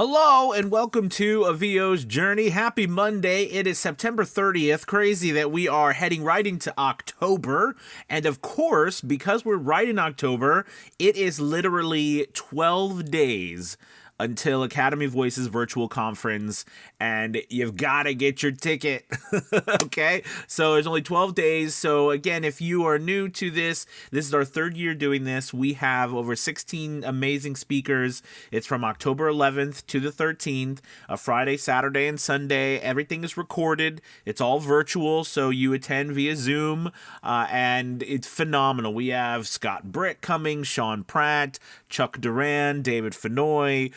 Hello and welcome to A VO's Journey. Happy Monday. It is September 30th. Crazy that we are heading right into October. And of course, because we're right in October, it is literally 12 days until Academy Voices virtual conference, and you've got to get your ticket. Okay, so there's only 12 days. So again, if you are new to this is our third year doing this. We have over 16 amazing speakers. It's from October 11th to the 13th, a Friday, Saturday, and Sunday. Everything is recorded. It's all virtual, so you attend via Zoom, and it's phenomenal. We have Scott Britt coming, Sean Pratt, Chuck Duran, David Fenoy,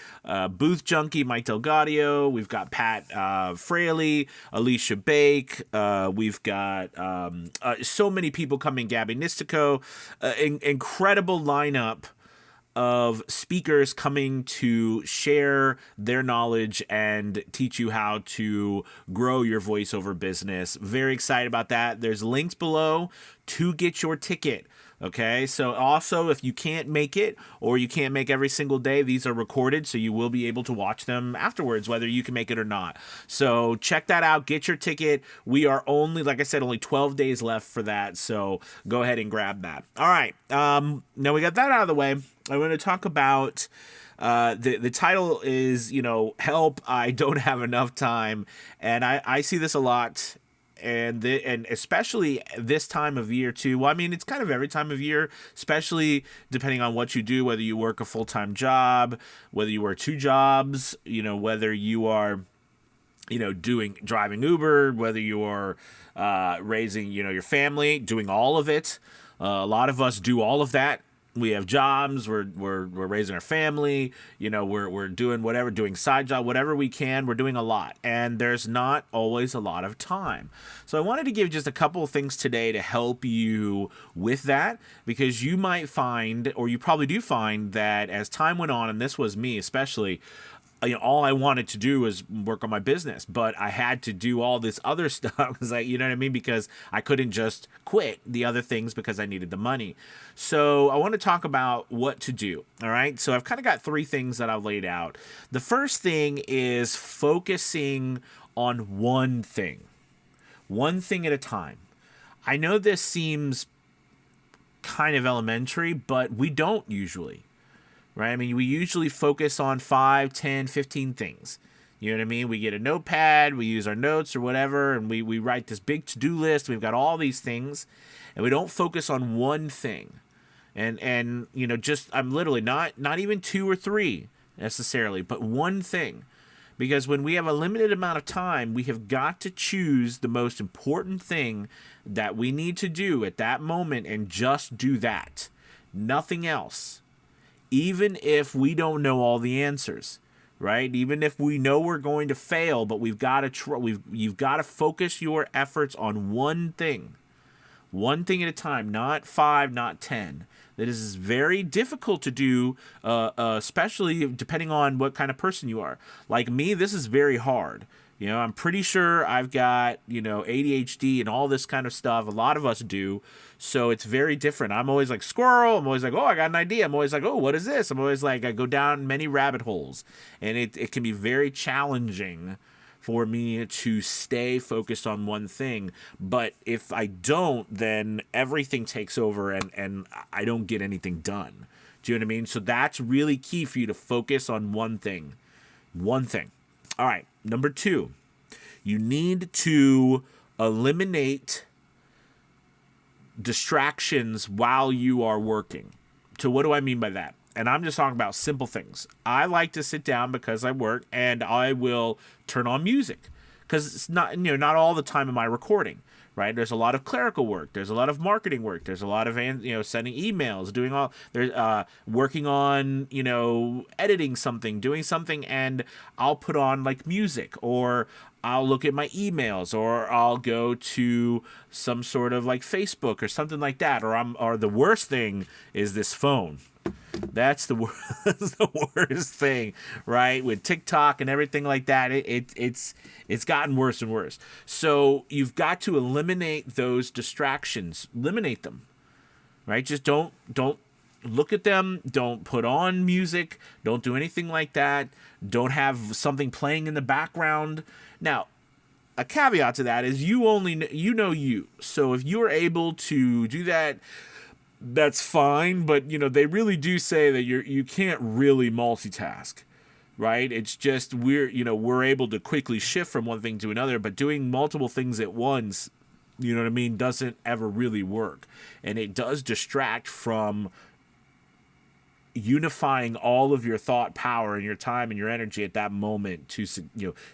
Booth Junkie, Mike Delgadio. We've got Pat Fraley, Alicia Bake. We've got so many people coming. Gabby Nistico. Incredible lineup of speakers coming to share their knowledge and teach you how to grow your voiceover business. Very excited about that. There's links below to get your ticket. Okay, so also if you can't make it or you can't make every single day, these are recorded, so you will be able to watch them afterwards, whether you can make it or not. So check that out. Get your ticket. We are only, like I said, only 12 days left for that, so go ahead and grab that. All right, now we got that out of the way. I want to talk about the title is, help, I don't have enough time, and I see this a lot. And especially this time of year too. Well, I mean, it's kind of every time of year, especially depending on what you do, whether you work a full-time job, whether you work two jobs, whether you are, driving Uber, whether you are raising, your family, doing all of it. A lot of us do all of that. We have jobs, we're raising our family, we're doing whatever, doing side job, whatever we can, we're doing a lot. And there's not always a lot of time. So I wanted to give just a couple of things today to help you with that, because you might find, or you probably do find, that as time went on, and this was me especially, all I wanted to do was work on my business, but I had to do all this other stuff, you know what I mean? Because I couldn't just quit the other things because I needed the money. So I want to talk about what to do. All right. So I've kind of got three things that I've laid out. The first thing is focusing on one thing at a time. I know this seems kind of elementary, but we don't usually. Right? I mean, we usually focus on 5, 10, 15 things. You know what I mean? We get a notepad, we use our notes or whatever, and we write this big to-do list. We've got all these things, and we don't focus on one thing. And I'm literally not even 2 or 3 necessarily, but one thing. Because when we have a limited amount of time, we have got to choose the most important thing that we need to do at that moment and just do that. Nothing else. Even if we don't know all the answers, right? Even if we know we're going to fail, but you've got to focus your efforts on one thing at a time, not 5, not 10. That is very difficult to do, especially depending on what kind of person you are. Like me, this is very hard. I'm pretty sure I've got, ADHD and all this kind of stuff. A lot of us do. So it's very different. I'm always like squirrel. I'm always like, oh, I got an idea. I'm always like, oh, what is this? I'm always like, I go down many rabbit holes. And it can be very challenging for me to stay focused on one thing. But if I don't, then everything takes over and I don't get anything done. Do you know what I mean? So that's really key for you to focus on one thing. One thing. All right. Number 2, you need to eliminate distractions while you are working. So what do I mean by that? And I'm just talking about simple things. I like to sit down because I work and I will turn on music because it's not, not all the time am I recording. Right? There's a lot of clerical work. There's a lot of marketing work. There's a lot of, sending emails, doing all, there's working on, editing something, doing something, and I'll put on like music, or I'll look at my emails, or I'll go to some sort of like Facebook or something like that, or the worst thing is this phone. That's the worst thing, right? With TikTok and everything like that, it's gotten worse and worse. So you've got to eliminate those distractions. Eliminate them, right? Just don't look at them. Don't put on music. Don't do anything like that. Don't have something playing in the background. Now, a caveat to that is you only you. So if you're able to do that, that's fine. But they really do say that you can't really multitask, right? It's just we're able to quickly shift from one thing to another, but doing multiple things at once, doesn't ever really work, and it does distract from unifying all of your thought power and your time and your energy at that moment to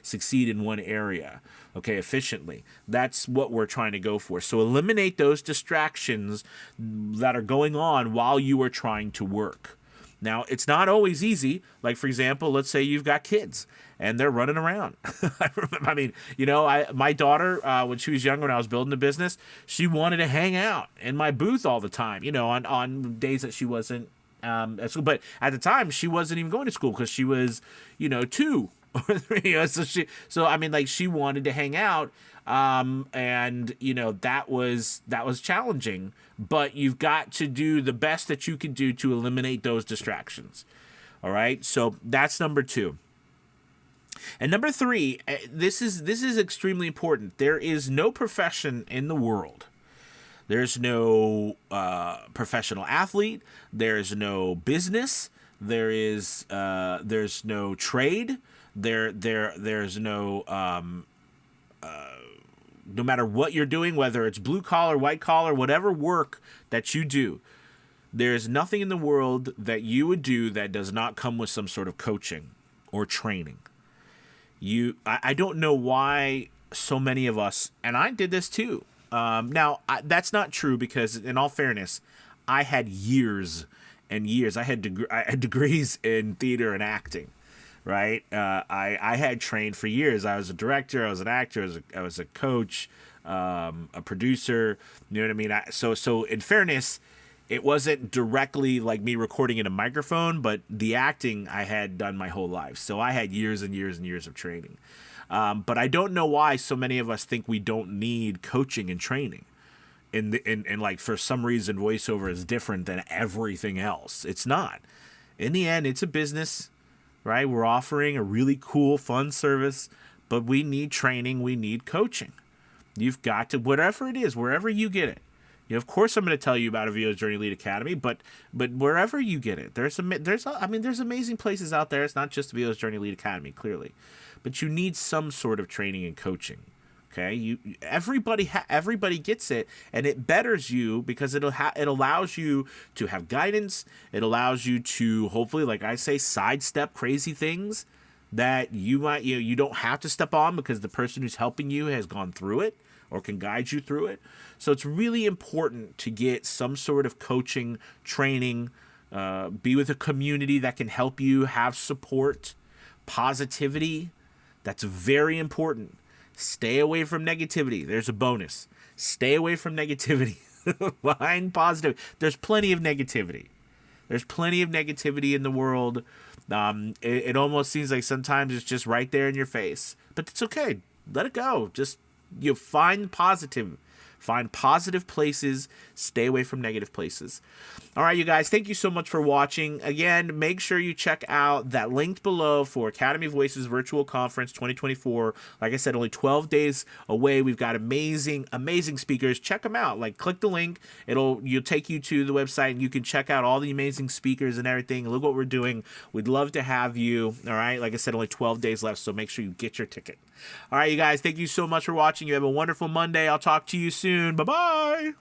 succeed in one area, okay, efficiently. That's what we're trying to go for. So eliminate those distractions that are going on while you are trying to work. Now, it's not always easy. Like, for example, let's say you've got kids and they're running around. My daughter, when she was younger, when I was building the business, she wanted to hang out in my booth all the time, on days that she wasn't at school. But at the time, she wasn't even going to school because she was, 2 or 3. She wanted to hang out. And that was challenging, but you've got to do the best that you can do to eliminate those distractions. All right. So that's number 2. And number 3, this is extremely important. There is no profession in the world. There's no professional athlete. There's no business. There's no trade. There's no no matter what you're doing, whether it's blue collar, white collar, whatever work that you do, there's nothing in the world that you would do that does not come with some sort of coaching or training. I don't know why so many of us, and I did this too. That's not true because, in all fairness, I had years and years. I had degrees in theater and acting. Right. I had trained for years. I was a director. I was an actor. I was a coach, a producer. You know what I mean? So in fairness, it wasn't directly like me recording in a microphone, but the acting I had done my whole life. So I had years and years and years of training. But I don't know why so many of us think we don't need coaching and training. And like for some reason, voiceover is different than everything else. It's not. In the end, it's a business. Right? We're offering a really cool, fun service, but we need training. We need coaching. You've got to, whatever it is, wherever you get it. Of course, I'm going to tell you about a VO's Journey Lead Academy, but wherever you get it, there's amazing places out there. It's not just the VO's Journey Lead Academy, clearly, but you need some sort of training and coaching. Okay, everybody gets it, and it betters you because it allows you to have guidance. It allows you to hopefully, like I say, sidestep crazy things that you don't have to step on because the person who's helping you has gone through it or can guide you through it. So it's really important to get some sort of coaching, training, be with a community that can help you, have support, positivity. That's very important. Stay away from negativity. There's a bonus. Stay away from negativity. Find positive. There's plenty of negativity. There's plenty of negativity in the world. It almost seems like sometimes it's just right there in your face. But it's okay. Let it go. Just find positive. Find positive places. Stay away from negative places. All right, you guys, thank you so much for watching. Again, make sure you check out that link below for Academy Voices Virtual Conference 2024. Like I said, only 12 days away. We've got amazing speakers. Check them out. Like, click the link. You'll take you to the website, and you can check out all the amazing speakers and everything. Look what we're doing. We'd love to have you. All right, like I said, only 12 days left, so make sure you get your ticket. All right, you guys, thank you so much for watching. You have a wonderful Monday. I'll talk to you soon. Bye-bye.